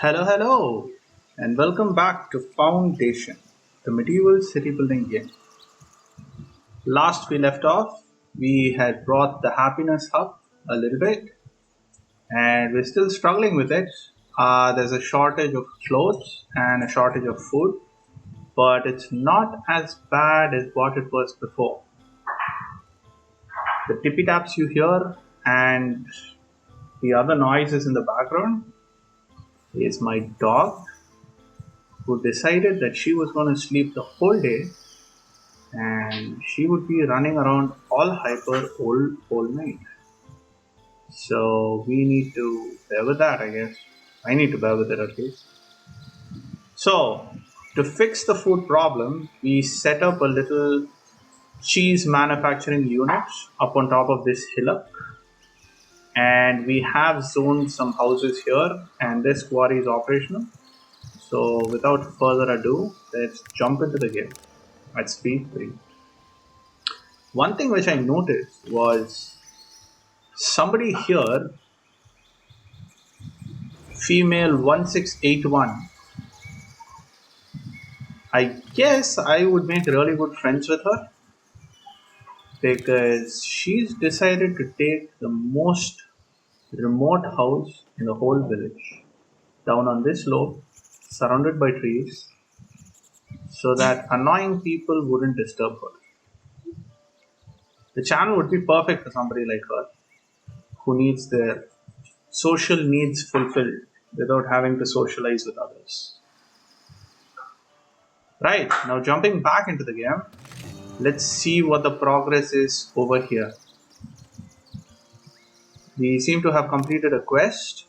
Hello, hello, and welcome back to Foundation, the medieval city building game. Last we left off, we had brought the happiness up a little bit, and we're still struggling with it. There's a shortage of clothes and a shortage of food, but it's not as bad as what it was before. The tippy taps you hear and the other noises in the background is my dog who decided that she was going to sleep the whole day and she would be running around all hyper all night. So we need to bear with that, I guess. I need to bear with it at least. So to fix the food problem, we set up a little cheese manufacturing unit up on top of this hillock, and we have zoned some houses here, and this quarry is operational. So without further ado, let's jump into the game at speed 3. One thing which I noticed was somebody here, female 1681. I guess I would make really good friends with her because she's decided to take the most remote house in the whole village down on this slope, surrounded by trees, so that annoying people wouldn't disturb her. The channel would be perfect for somebody like her who needs their social needs fulfilled without having to socialize with others. Right, now jumping back into the game, let's see what the progress is over here. We seem to have completed a quest.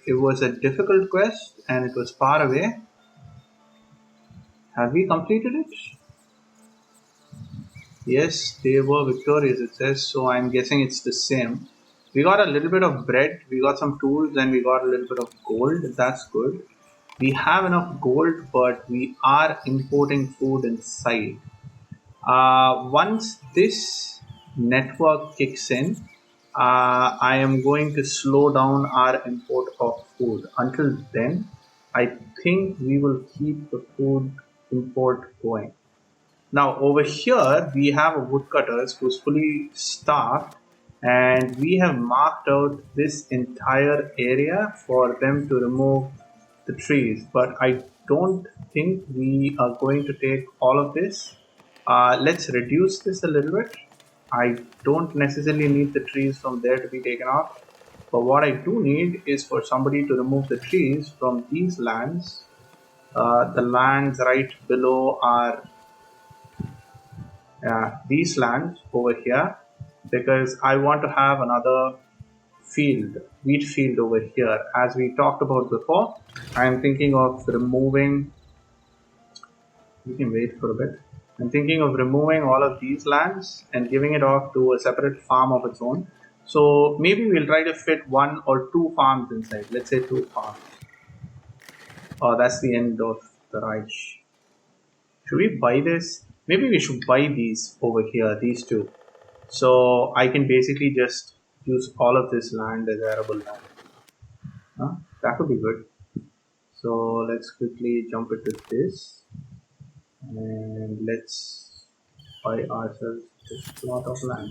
It was a difficult quest and it was far away. Have we completed it? Yes, they were victorious, it says, so I'm guessing it's the same. We got a little bit of bread, we got some tools, and we got a little bit of gold. That's good. We have enough gold, but we are importing food inside. Once this network kicks in, I am going to slow down our import of food. Until then, I think we will keep the food import going. Now over here we have a woodcutters who's fully staffed, and we have marked out this entire area for them to remove the trees, but I don't think we are going to take all of this. Let's reduce this a little bit. I don't necessarily need the trees from there to be taken off, but what I do need is for somebody to remove the trees from these lands. The lands right below are these lands over here, because I want to have another field, wheat field over here. As we talked about before, I am thinking of removing, you can wait for a bit, I'm thinking of removing all of these lands and giving it off to a separate farm of its own. So maybe we'll try to fit 1 or 2 farms inside, let's say 2 farms. Oh, that's the end of the Reich. Should we buy this? Maybe we should buy these over here, these two. So I can basically just use all of this land as arable land. That would be good. So let's quickly jump into this and let's buy ourselves this plot of land.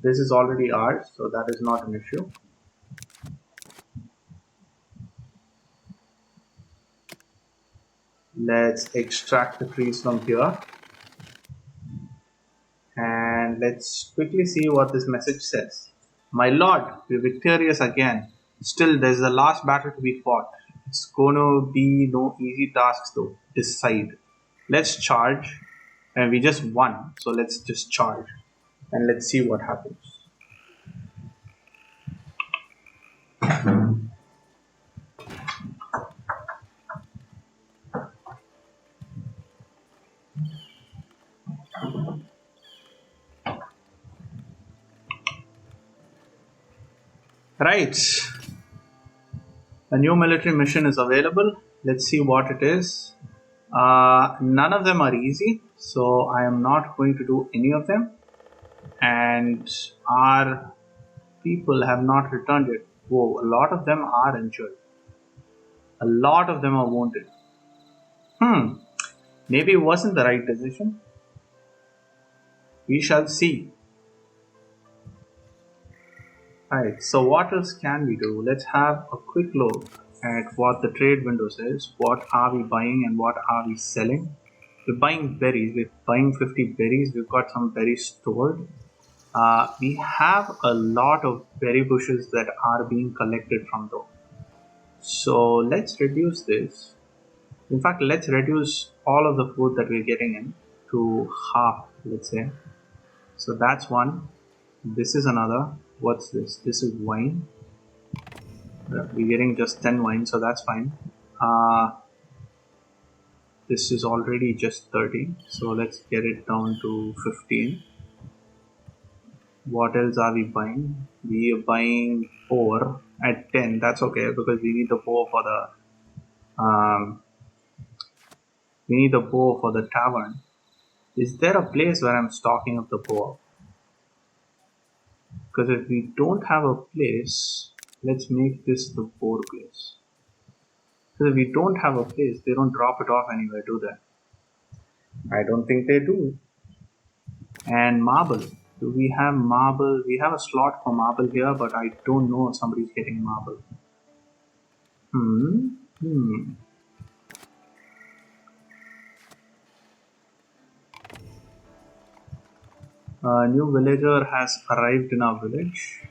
This is already ours, so that is not an issue. Let's extract the trees from here. And let's quickly see what this message says. My lord, we're victorious again. Still, there's the last battle to be fought. It's gonna be no easy tasks though. Decide. Let's charge. And we just won, so let's just charge. And let's see what happens. Right. A new military mission is available. Let's see what it is. None of them are easy, so I am not going to do any of them. And our people have not returned yet. Whoa, a lot of them are injured. A lot of them are wounded. Maybe it wasn't the right decision. We shall see. Right, so what else can we do? Let's have a quick look at what the trade window says. What are we buying and what are we selling? We're buying berries. We're buying 50 berries. We've got some berries stored. We have a lot of berry bushes that are being collected from though. So let's reduce this. In fact, let's reduce all of the food that we're getting in to half, let's say. So that's one. This is another. What's this? This is wine. We're getting just 10 wine, so that's fine. This is already just 30, so let's get it down to 15. What else are we buying? We are buying ore at 10. That's okay because we need the bow for the tavern. Is there a place where I'm stocking up the bow? Because if we don't have a place, let's make this the boar place. Because if we don't have a place, they don't drop it off anywhere, do they? I don't think they do. And marble. Do we have marble? We have a slot for marble here, but I don't know if somebody's getting marble. A new villager has arrived in our village.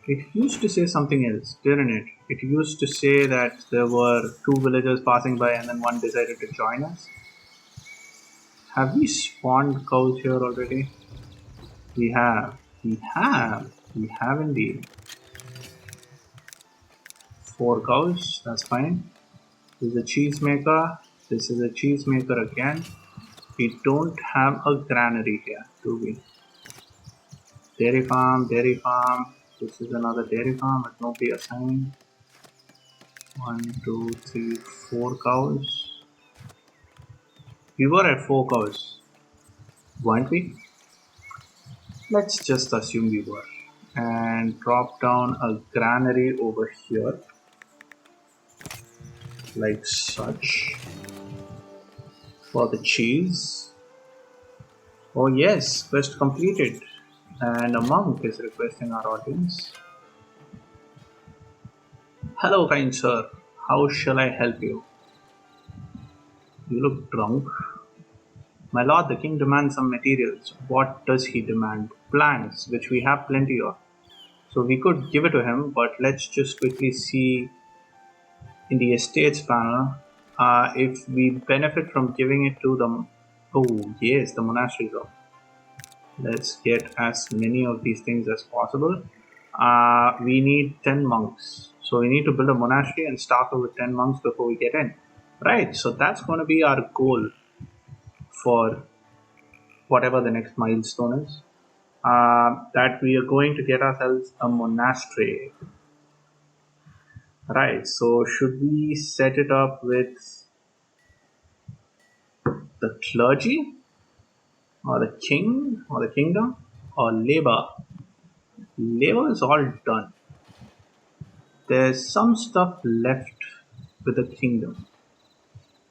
It used to say something else, didn't it? It used to say that there were 2 villagers passing by and then one decided to join us. Have we spawned cows here already? We have. We have indeed. 4 cows, that's fine. This is a cheesemaker. This is a cheesemaker again. We don't have a granary here, do we? Dairy farm, dairy farm. This is another dairy farm, but nobody assigned. 1, 2, 3, 4 cows. We were at 4 cows, weren't we? Let's just assume we were. And drop down a granary over here. Like such. For the cheese. Oh yes, quest completed. And a monk is requesting our audience. Hello, kind sir. How shall I help you? You look drunk. My lord, the king demands some materials. What does he demand? Plants, which we have plenty of. So we could give it to him, but let's just quickly see in the estates panel if we benefit from giving it to them. Oh yes, the monastery though. Let's get as many of these things as possible. We need 10 monks. So we need to build a monastery and start with 10 monks before we get in. Right, so that's going to be our goal for whatever the next milestone is. That we are going to get ourselves a monastery. Right, so should we set it up with the clergy? Or the king? Or the kingdom? Or labor? Labor is all done. There's some stuff left with the kingdom.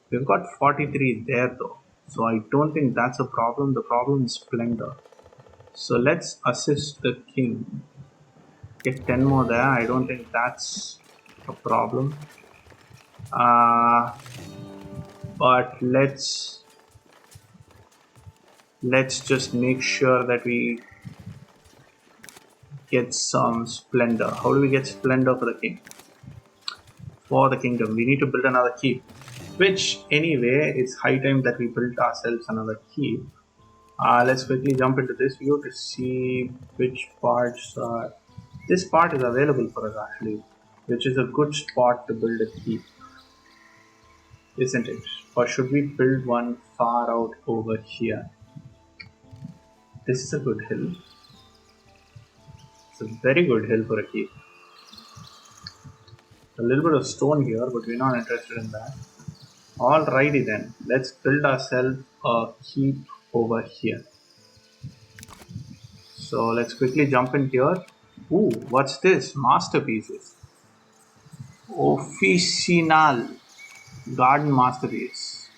We've got 43 there though. So I don't think that's a problem. The problem is splendor. So let's assist the king. Get 10 more there. I don't think that's a problem. But let's just make sure that we get some splendor. How do we get splendor for the king? For the kingdom, we need to build another keep. Which anyway, it's high time that we built ourselves another keep. Let's quickly jump into this view to see which parts are. This part is available for us actually, which is a good spot to build a keep, isn't it? Or should we build one far out over here? This is a good hill. It's a very good hill for a keep. A little bit of stone here, but we're not interested in that. Alrighty then, let's build ourselves a keep over here. So let's quickly jump in here. Ooh, what's this? Masterpieces. Officinal garden masterpiece.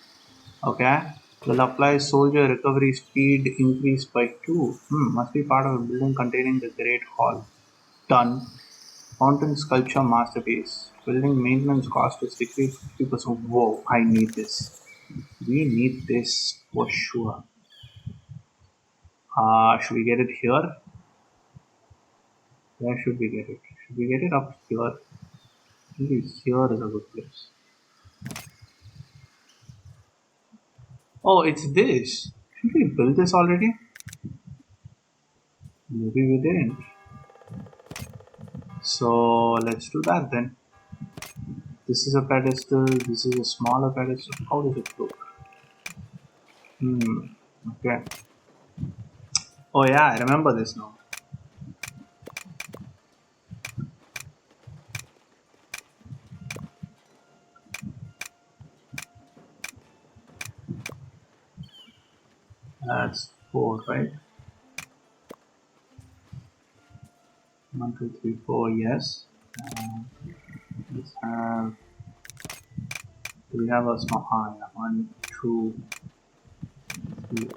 Okay. Will apply soldier recovery speed increase by 2. Must be part of a building containing the Great Hall. Done. Fountain sculpture masterpiece. Building maintenance cost is decreased 50%. Whoa, I need this. We need this for sure. Should we get it here? Where should we get it? Should we get it up here? Maybe here is a good place. Oh, it's this. Should we build this already? Maybe we didn't. So let's do that then. This is a pedestal. This is a smaller pedestal. How does it look? Okay. Oh yeah, I remember this now. That's 4, right? 1, 2, 3, 4. Yes. Let's have. Do we have a small? Yeah. 1, 2, 3.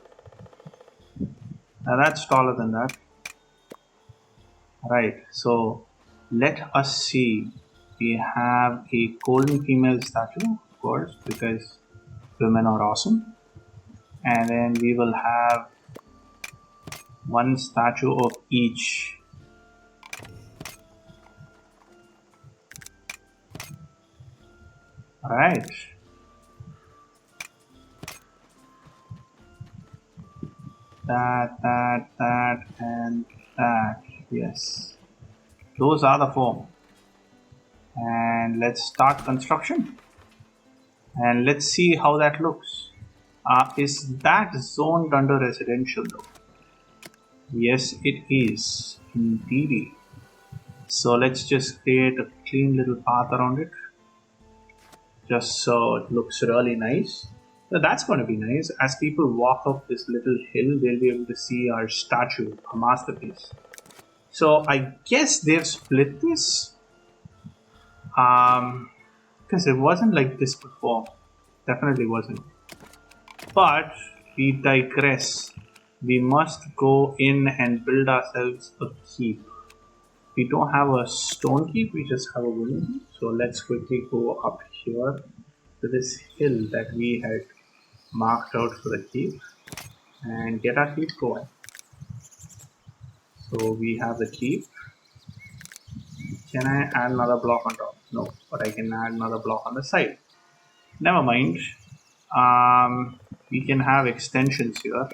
Now that's taller than that. Right. So let us see. We have a golden female statue, of course, because women are awesome. And then we will have one statue of each. Alright. That, and that. Yes. Those are the 4. And let's start construction. And let's see how that looks. Is that zoned under residential though? Yes, it is. Indeed. So let's just create a clean little path around it. Just so it looks really nice. So that's going to be nice. As people walk up this little hill, they'll be able to see our statue, a masterpiece. So I guess they've split this. Because it wasn't like this before. Definitely wasn't. But we digress. We must go in and build ourselves a keep. We don't have a stone keep, we just have a wooden keep. So let's quickly go up here to this hill that we had marked out for the keep and get our keep going. So we have the keep. Can I add another block on top? No, but I can add another block on the side. Never mind. We can have extensions here.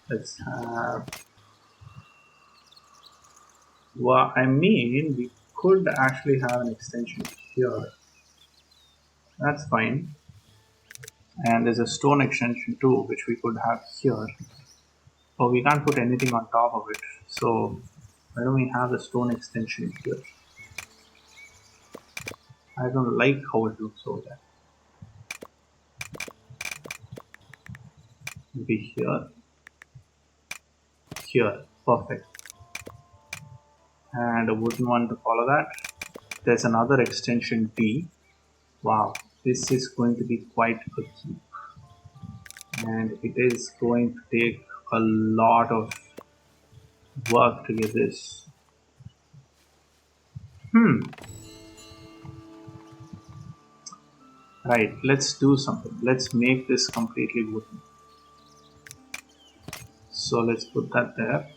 Let's have. Well, I mean, we could actually have an extension here. That's fine. And there's a stone extension too, which we could have here. But we can't put anything on top of it. So why don't we have the stone extension here? I don't like how it looks over there. Maybe here. Here. Perfect. And a wooden one to follow that. There's another extension D. Wow, this is going to be quite a keep. And it is going to take a lot of work to get this. Right, let's do something. Let's make this completely wooden. So let's put that there.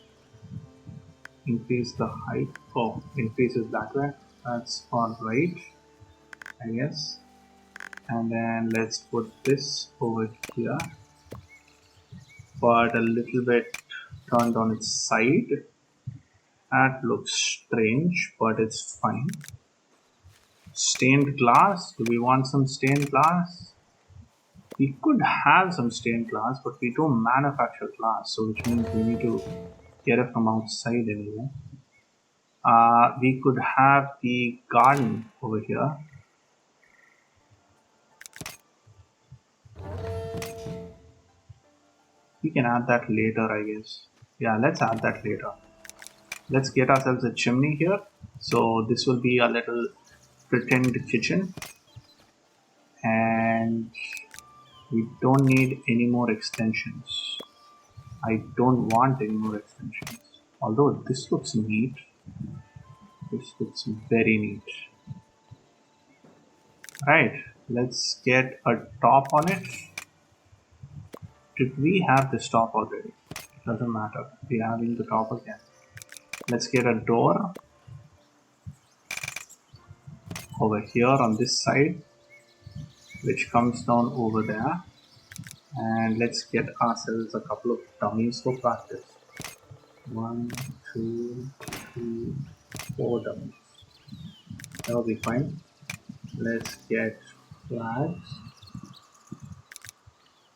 Increase the height. Oh, increases that way. That's alright, I guess. And then let's put this over here, but a little bit turned on its side. That looks strange, but it's fine. Stained glass. Do we want some stained glass? We could have some stained glass, but we don't manufacture glass, so which means we need to get it from outside anyway. We could have the garden over here. We can add that later, I guess. Yeah, let's add that later. Let's get ourselves a chimney here. So this will be a little pretend kitchen, and we don't need any more extensions. I don't want any more extensions. Although this looks neat. This looks very neat. Right, let's get a top on it. Did we have this top already? Doesn't matter. We're having the top again. Let's get a door over here on this side, which comes down over there. And let's get ourselves a couple of dummies for practice. 1, 2, 3, 4 dummies. That'll be fine. Let's get flags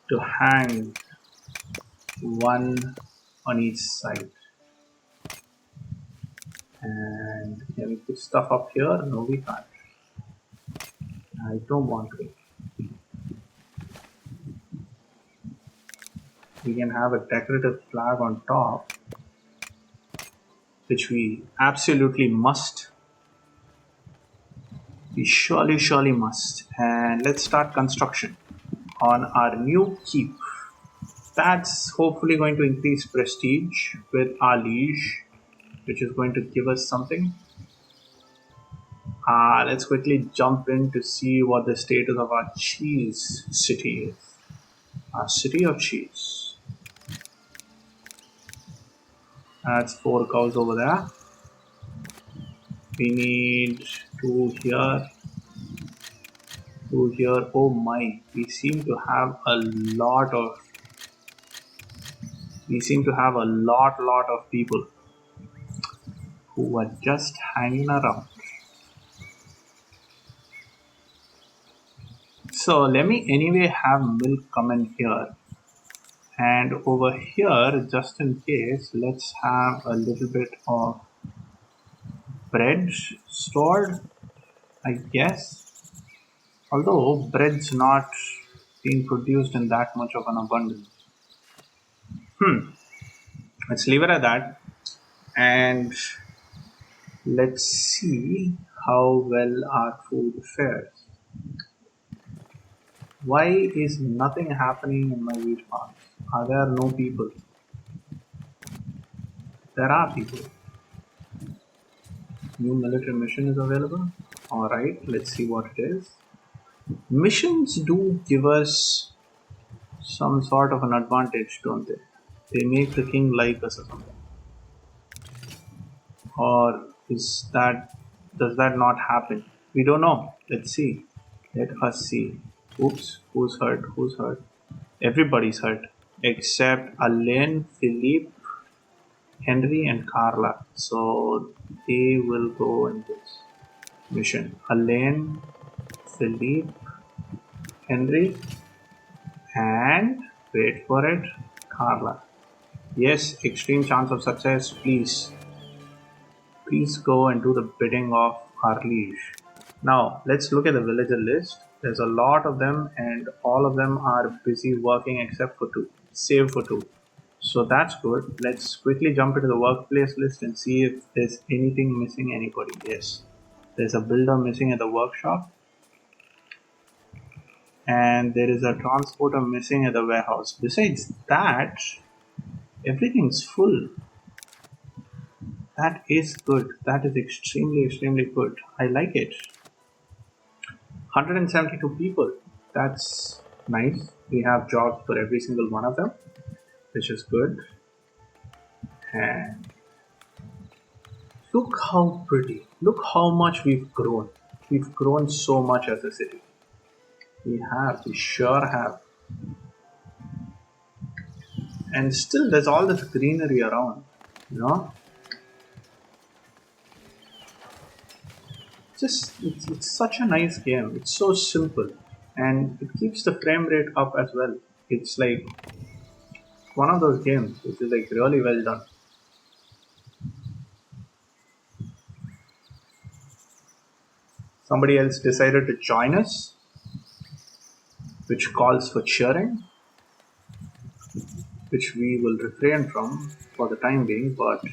to hang one on each side. And can we put stuff up here? No, we can't. I don't want to. We can have a decorative flag on top, which we absolutely must. We surely must. And let's start construction on our new keep. That's hopefully going to increase prestige with our liege, which is going to give us something. Let's quickly jump in to see what the status of our cheese city is. Our city of cheese. That's 4 cows over there. We need 2 here. 2 here. Oh my, we seem to have a lot of people who are just hanging around. So let me anyway have milk come in here, and over here, just in case, let's have a little bit of bread stored, I guess. Although bread's not being produced in that much of an abundance. Let's leave it at that, and let's see how well our food fares. Why is nothing happening in my wheat farms? Are there no people? There are people. New military mission is available. Alright, let's see what it is. Missions do give us some sort of an advantage, don't they? They make the king like us or something. Or does that not happen? We don't know. Let's see. Let us see. Oops, who's hurt? Who's hurt? Everybody's hurt except Alain, Philippe, Henry, and Carla. So they will go in this mission. Alain, Philippe, Henry, and wait for it, Carla. Yes, extreme chance of success. Please go and do the bidding of our liege. Now let's look at the villager list. There's a lot of them, and all of them are busy working except for 2, save for 2. So that's good. Let's quickly jump into the workplace list and see if there's anything missing anybody. Yes, there's a builder missing at the workshop, and there is a transporter missing at the warehouse. Besides that, everything's full. That is good. That is extremely good. I like it. 172 people. That's nice. We have jobs for every single one of them, which is good. And look how pretty. Look how much we've grown. We've grown so much as a city. We sure have. And still there's all this greenery around, you know. It's such a nice game. It's so simple, and it keeps the frame rate up as well. It's like one of those games which is like really well done. Somebody else decided to join us, which calls for cheering, which we will refrain from for the time being, but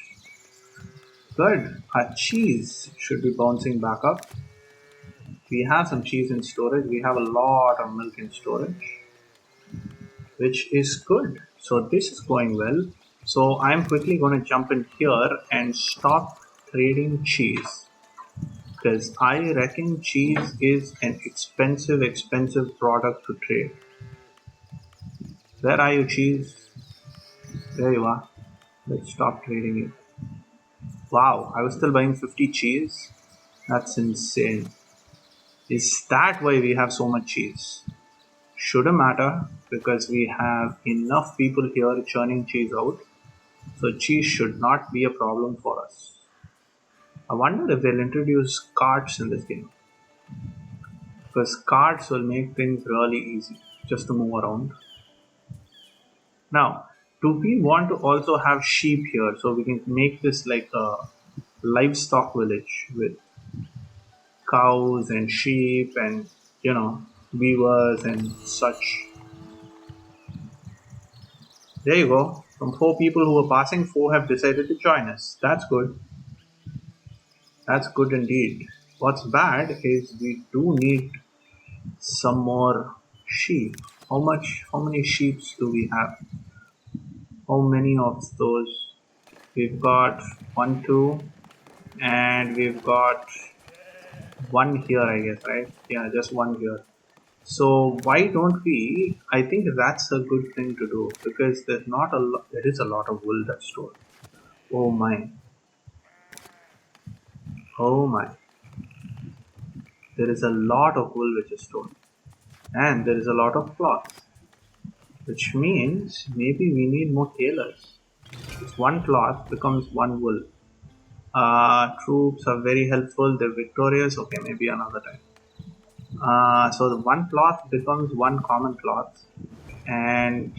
Good. Our cheese should be bouncing back up. We have some cheese in storage. We have a lot of milk in storage, which is good. So this is going well. So I'm quickly going to jump in here and stop trading cheese, because I reckon cheese is an expensive product to trade. Where are you, cheese? There you are. Let's stop trading it. Wow, I was still buying 50 cheese. That's insane. Is that why we have so much cheese? Shouldn't matter, because we have enough people here churning cheese out. So cheese should not be a problem for us. I wonder if they'll introduce carts in this game, because carts will make things really easy just to move around. Now, do we want to also have sheep here, so we can make this like a livestock village with cows and sheep and beavers and such? There you go. From 4 people who were passing, 4 have decided to join us. That's good. That's good indeed. What's bad is we do need some more sheep. How many sheep do we have? How many of those? We've got 1, 2, and we've got 1 here, I guess, right? Yeah, just 1 here. So why don't we? I think that's a good thing to do, because there is a lot of wool that's stored. Oh my. Oh my. There is a lot of wool which is stored. And there is a lot of cloth. Which means maybe we need more tailors. It's 1 cloth becomes 1 wool. Troops are very helpful. They're victorious. Okay, maybe another time. So the 1 cloth becomes 1 common cloth. And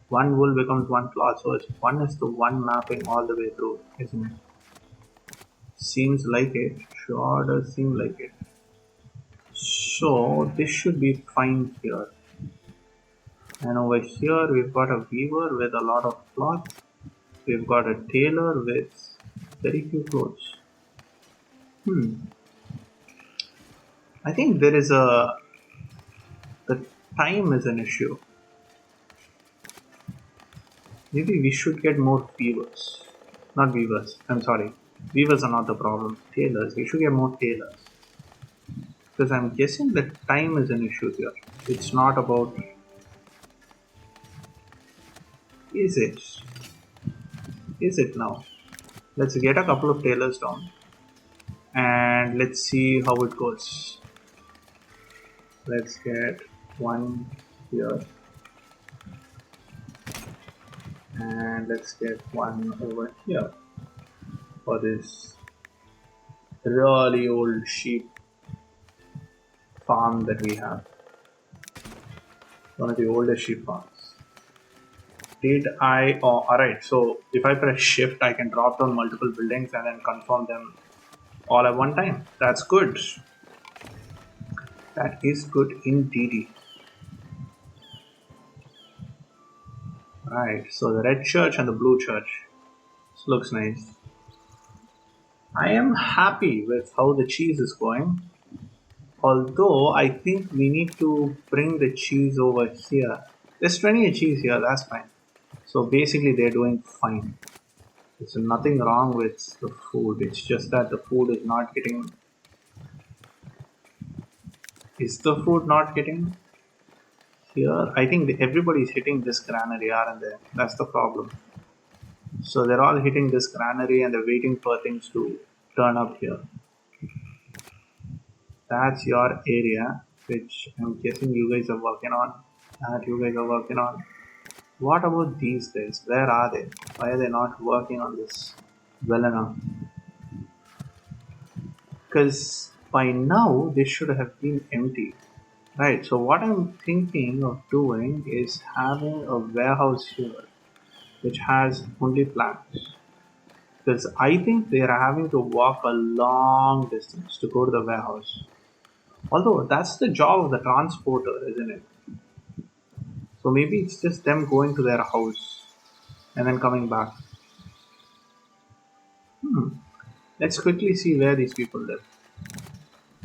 1 wool becomes 1 cloth. So it's 1:1 mapping all the way through, isn't it? Seems like it. Sure does seem like it. So this should be fine here. And over here we've got a weaver with a lot of cloth. We've got a tailor with very few clothes. I think the time is an issue. Maybe we should get more weavers. Not weavers, I'm sorry. Weavers are not the problem. Tailors. We should get more tailors. Because I'm guessing that time is an issue here. It's not about... Is it? Is it now? Let's get a couple of tailors down. And let's see how it goes. Let's get 1 here. And let's get 1 over here. For this really old sheep farm that we have. One of the oldest sheep farms. Alright, so if I press shift, I can drop down multiple buildings and then confirm them all at one time. That's good. That is good indeed. Right, so the red church and the blue church. This looks nice. I am happy with how the cheese is going. Although I think we need to bring the cheese over here. There's plenty of cheese here, that's fine. So basically they're doing fine. There's nothing wrong with the food. It's just that the food is not getting... Is the food not getting here? I think everybody's hitting this granary, aren't they? That's the problem. So they're all hitting this granary and they're waiting for things to turn up here. That's your area, which I'm guessing you guys are working on. What about these guys? Where are they? Why are they not working on this well enough? Because by now this should have been empty. Right, so what I'm thinking of doing is having a warehouse here which has only plants. Because I think they are having to walk a long distance to go to the warehouse. Although that's the job of the transporter, isn't it? So maybe it's just them going to their house and then coming back. Let's quickly see where these people live.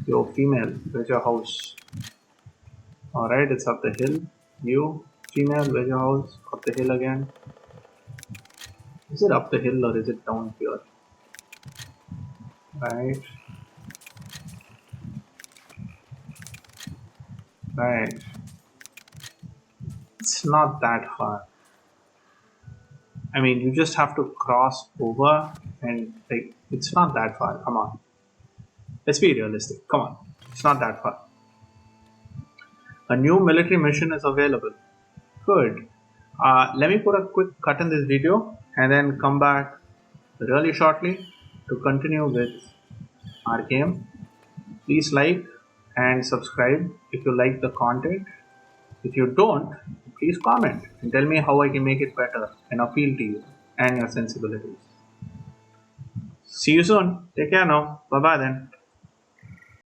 Yo, female, where's your house? Alright, it's up the hill. You, female, where's your house? Up the hill again. Is it up the hill or is it down here? Right, right. It's not that far. I mean, you just have to cross over and like, it's not that far. Come on. Let's be realistic. Come on. It's not that far. A new military mission is available. Good. Let me put a quick cut in this video and then come back really shortly to continue with our game. Please like and subscribe if you like the content. If you don't, please comment and tell me how I can make it better and appeal to you and your sensibilities. See you soon. Take care now. Bye bye then.